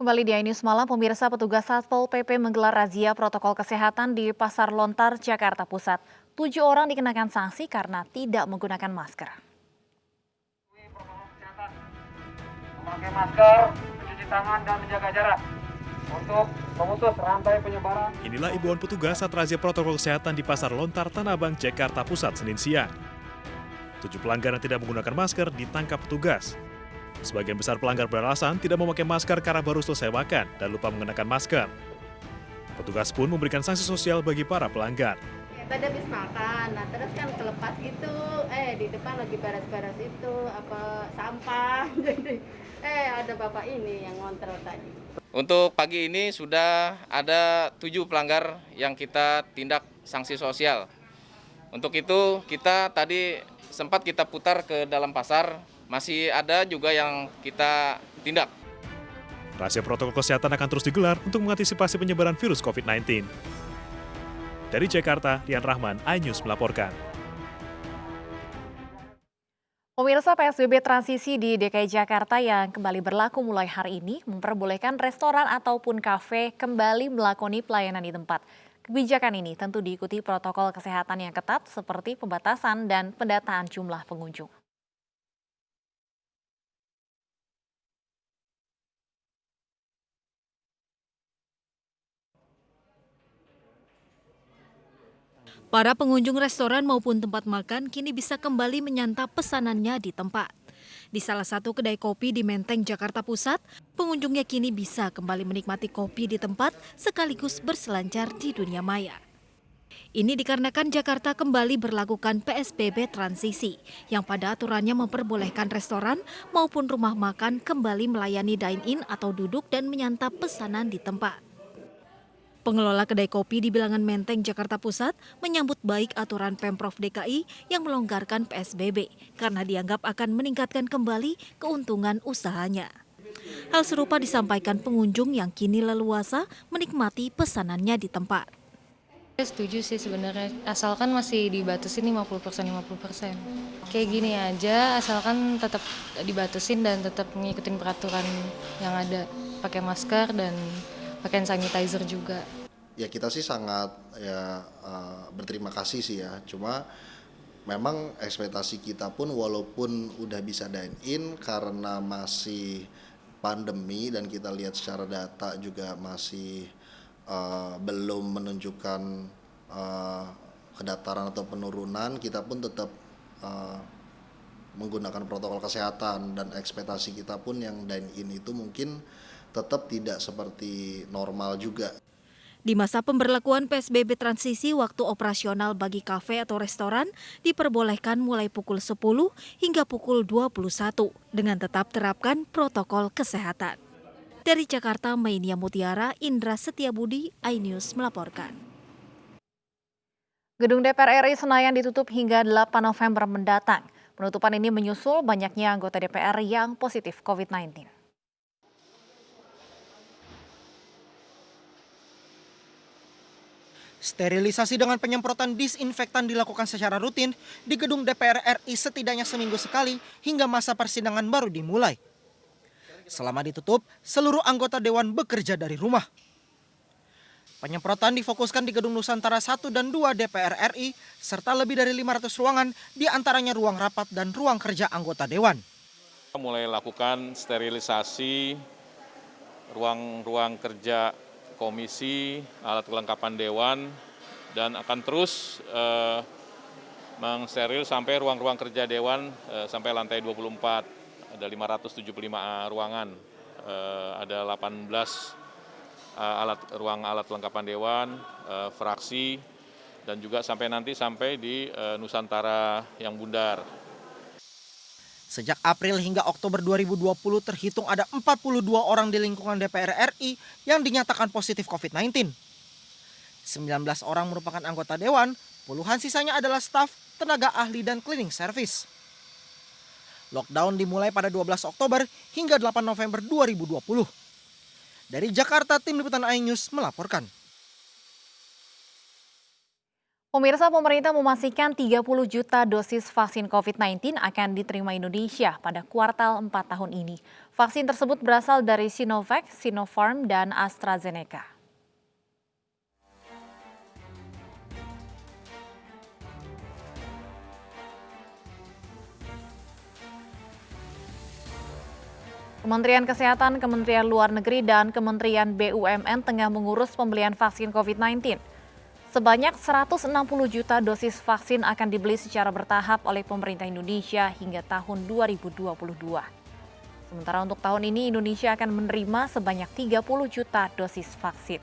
Kembali di iNews Malam, pemirsa, petugas Satpol PP menggelar razia protokol kesehatan di Pasar Lontar, Jakarta Pusat. 7 orang dikenakan sanksi karena tidak menggunakan masker. Memakai masker, mencuci tangan, dan menjaga jarak untuk memutus rantai penyebaran. Inilah imbauan petugas saat razia protokol kesehatan di Pasar Lontar, Tanah Abang, Jakarta Pusat, Senin siang. 7 pelanggar yang tidak menggunakan masker ditangkap petugas. Sebagian besar pelanggar beralasan tidak memakai masker karena baru selesai makan dan lupa mengenakan masker. Petugas pun memberikan sanksi sosial bagi para pelanggar. Tadi habis makan, nah terus kan kelepas gitu, di depan lagi baras-baras itu, sampah, jadi ada bapak ini yang ngontrol tadi. Untuk pagi ini sudah ada 7 pelanggar yang kita tindak sanksi sosial. Untuk itu kita tadi sempat kita putar ke dalam pasar, masih ada juga yang kita tindak. Razia protokol kesehatan akan terus digelar untuk mengantisipasi penyebaran virus COVID-19. Dari Jakarta, Rian Rahman, iNews melaporkan. Pemirsa, PSBB transisi di DKI Jakarta yang kembali berlaku mulai hari ini memperbolehkan restoran ataupun kafe kembali melakoni pelayanan di tempat. Kebijakan ini tentu diikuti protokol kesehatan yang ketat seperti pembatasan dan pendataan jumlah pengunjung. Para pengunjung restoran maupun tempat makan kini bisa kembali menyantap pesanannya di tempat. Di salah satu kedai kopi di Menteng, Jakarta Pusat, pengunjungnya kini bisa kembali menikmati kopi di tempat sekaligus berselancar di dunia maya. Ini dikarenakan Jakarta kembali berlakukan PSBB transisi, yang pada aturannya memperbolehkan restoran maupun rumah makan kembali melayani dine-in atau duduk dan menyantap pesanan di tempat. Pengelola kedai kopi di Bilangan Menteng, Jakarta Pusat menyambut baik aturan Pemprov DKI yang melonggarkan PSBB karena dianggap akan meningkatkan kembali keuntungan usahanya. Hal serupa disampaikan pengunjung yang kini leluasa menikmati pesanannya di tempat. Setuju sih sebenarnya, asalkan masih dibatasin 50%. Kayak gini aja, asalkan tetap dibatasin dan tetap ngikutin peraturan yang ada, pakai masker dan pakai sanitizer juga. Ya kita sih sangat berterima kasih sih ya. Cuma memang ekspektasi kita pun walaupun udah bisa dine in karena masih pandemi dan kita lihat secara data juga masih belum menunjukkan kedataran atau penurunan, kita pun tetap menggunakan protokol kesehatan dan ekspektasi kita pun yang dine in itu mungkin tetap tidak seperti normal juga. Di masa pemberlakuan PSBB transisi, waktu operasional bagi kafe atau restoran diperbolehkan mulai pukul 10 hingga pukul 21 dengan tetap terapkan protokol kesehatan. Dari Jakarta, Mainia Mutiara, Indra Setiabudi, iNews melaporkan. Gedung DPR RI Senayan ditutup hingga 8 November mendatang. Penutupan ini menyusul banyaknya anggota DPR yang positif COVID-19. Sterilisasi dengan penyemprotan disinfektan dilakukan secara rutin di gedung DPR RI setidaknya seminggu sekali hingga masa persidangan baru dimulai. Selama ditutup, seluruh anggota dewan bekerja dari rumah. Penyemprotan difokuskan di gedung Nusantara 1 dan 2 DPR RI serta lebih dari 500 ruangan, di antaranya ruang rapat dan ruang kerja anggota dewan. Mulai lakukan sterilisasi ruang-ruang kerja komisi, alat kelengkapan dewan, dan akan terus mengsteril sampai ruang-ruang kerja dewan sampai lantai 24. Ada 575 ruangan, ada 18 ruang alat kelengkapan dewan, fraksi, dan juga sampai di Nusantara yang bundar. Sejak April hingga Oktober 2020 terhitung ada 42 orang di lingkungan DPR RI yang dinyatakan positif COVID-19. 19 orang merupakan anggota dewan, puluhan sisanya adalah staf, tenaga ahli, dan cleaning service. Lockdown dimulai pada 12 Oktober hingga 8 November 2020. Dari Jakarta, tim liputan iNews melaporkan. Pemirsa, pemerintah memastikan 30 juta dosis vaksin COVID-19 akan diterima Indonesia pada kuartal 4 tahun ini. Vaksin tersebut berasal dari Sinovac, Sinopharm, dan AstraZeneca. Kementerian Kesehatan, Kementerian Luar Negeri, dan Kementerian BUMN tengah mengurus pembelian vaksin COVID-19. Sebanyak 160 juta dosis vaksin akan dibeli secara bertahap oleh pemerintah Indonesia hingga tahun 2022. Sementara untuk tahun ini Indonesia akan menerima sebanyak 30 juta dosis vaksin.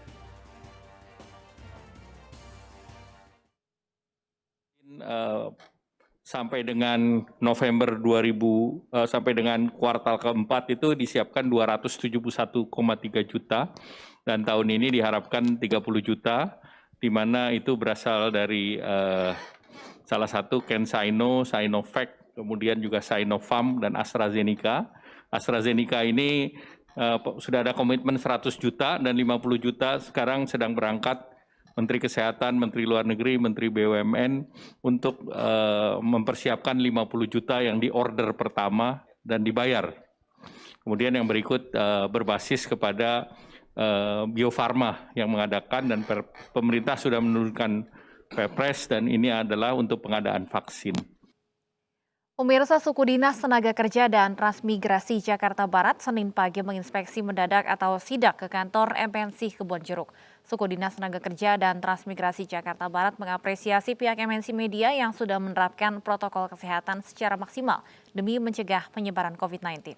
Sampai dengan November sampai dengan kuartal keempat itu disiapkan 271,3 juta dan tahun ini diharapkan 30 juta, di mana itu berasal dari salah satu CanSino, Sinovac, kemudian juga Sinopharm dan AstraZeneca. AstraZeneca ini sudah ada komitmen 100 juta dan 50 juta sekarang sedang berangkat Menteri Kesehatan, Menteri Luar Negeri, Menteri BUMN untuk mempersiapkan 50 juta yang diorder pertama dan dibayar. Kemudian yang berikut berbasis kepada Bio Farma yang mengadakan, dan pemerintah sudah menurunkan Perpres dan ini adalah untuk pengadaan vaksin. Pemirsa, Suku Dinas Tenaga Kerja dan Transmigrasi Jakarta Barat Senin pagi menginspeksi mendadak atau sidak ke kantor MNC Kebonjeruk. Suku Dinas Tenaga Kerja dan Transmigrasi Jakarta Barat mengapresiasi pihak MNC Media yang sudah menerapkan protokol kesehatan secara maksimal demi mencegah penyebaran COVID-19.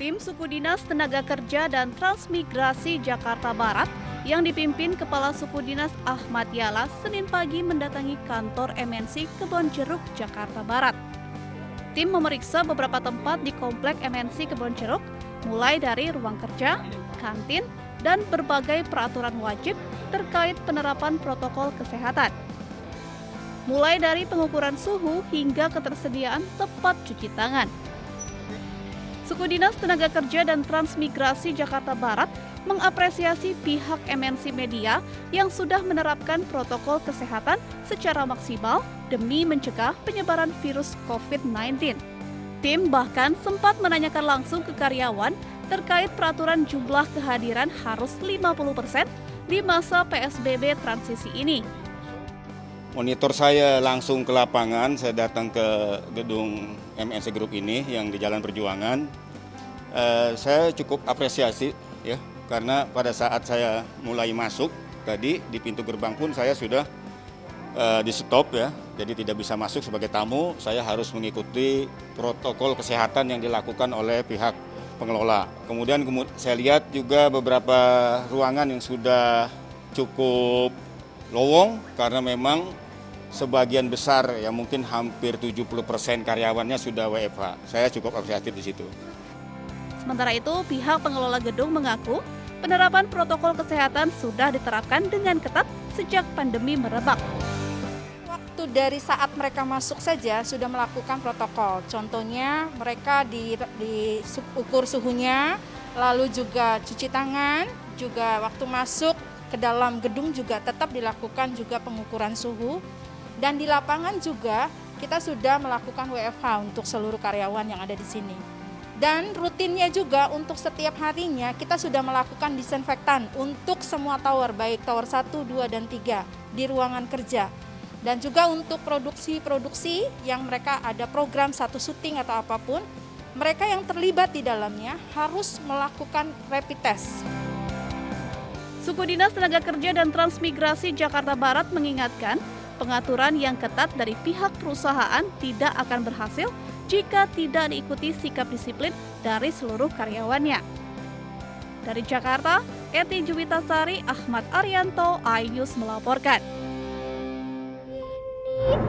Tim Suku Dinas Tenaga Kerja dan Transmigrasi Jakarta Barat yang dipimpin Kepala Suku Dinas Ahmad Yala Senin pagi mendatangi kantor MNC Kebonjeruk, Jakarta Barat. Tim memeriksa beberapa tempat di komplek MNC Kebonjeruk, mulai dari ruang kerja, kantin, dan berbagai peraturan wajib terkait penerapan protokol kesehatan. Mulai dari pengukuran suhu hingga ketersediaan tempat cuci tangan. Suku Dinas Tenaga Kerja dan Transmigrasi Jakarta Barat mengapresiasi pihak MNC Media yang sudah menerapkan protokol kesehatan secara maksimal demi mencegah penyebaran virus COVID-19. Tim bahkan sempat menanyakan langsung ke karyawan terkait peraturan jumlah kehadiran harus 50% di masa PSBB transisi ini. Monitor saya langsung ke lapangan, saya datang ke gedung MNC Group ini yang di Jalan Perjuangan. Saya cukup apresiasi ya, karena pada saat saya mulai masuk tadi di pintu gerbang pun saya sudah di stop ya, jadi tidak bisa masuk sebagai tamu. Saya harus mengikuti protokol kesehatan yang dilakukan oleh pihak pengelola. Kemudian saya lihat juga beberapa ruangan yang sudah cukup lowong karena memang sebagian besar ya mungkin hampir 70% karyawannya sudah WFH. Saya cukup apresiatif di situ. Sementara itu, pihak pengelola gedung mengaku penerapan protokol kesehatan sudah diterapkan dengan ketat sejak pandemi merebak. Waktu dari saat mereka masuk saja sudah melakukan protokol. Contohnya mereka diukur suhunya, lalu juga cuci tangan, juga waktu masuk ke dalam gedung juga tetap dilakukan juga pengukuran suhu. Dan di lapangan juga kita sudah melakukan WFH untuk seluruh karyawan yang ada di sini. Dan rutinnya juga untuk setiap harinya kita sudah melakukan disinfektan untuk semua tower, baik tower 1, 2, dan 3 di ruangan kerja. Dan juga untuk produksi-produksi yang mereka ada program satu syuting atau apapun, mereka yang terlibat di dalamnya harus melakukan rapid test. Suku Dinas Tenaga Kerja dan Transmigrasi Jakarta Barat mengingatkan pengaturan yang ketat dari pihak perusahaan tidak akan berhasil jika tidak diikuti sikap disiplin dari seluruh karyawannya. Dari Jakarta, Eti Juwitasari, Ahmad Arianto, iNews melaporkan.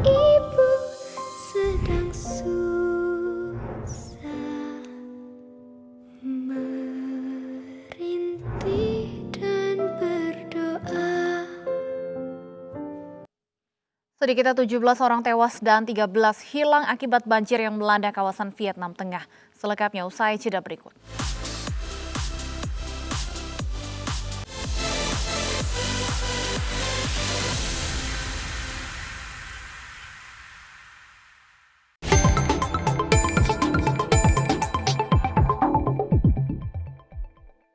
Ibu sedang susah merintih dan berdoa. Sedikitnya 17 orang tewas dan 13 hilang akibat banjir yang melanda kawasan Vietnam Tengah. Selengkapnya usai jeda berikut.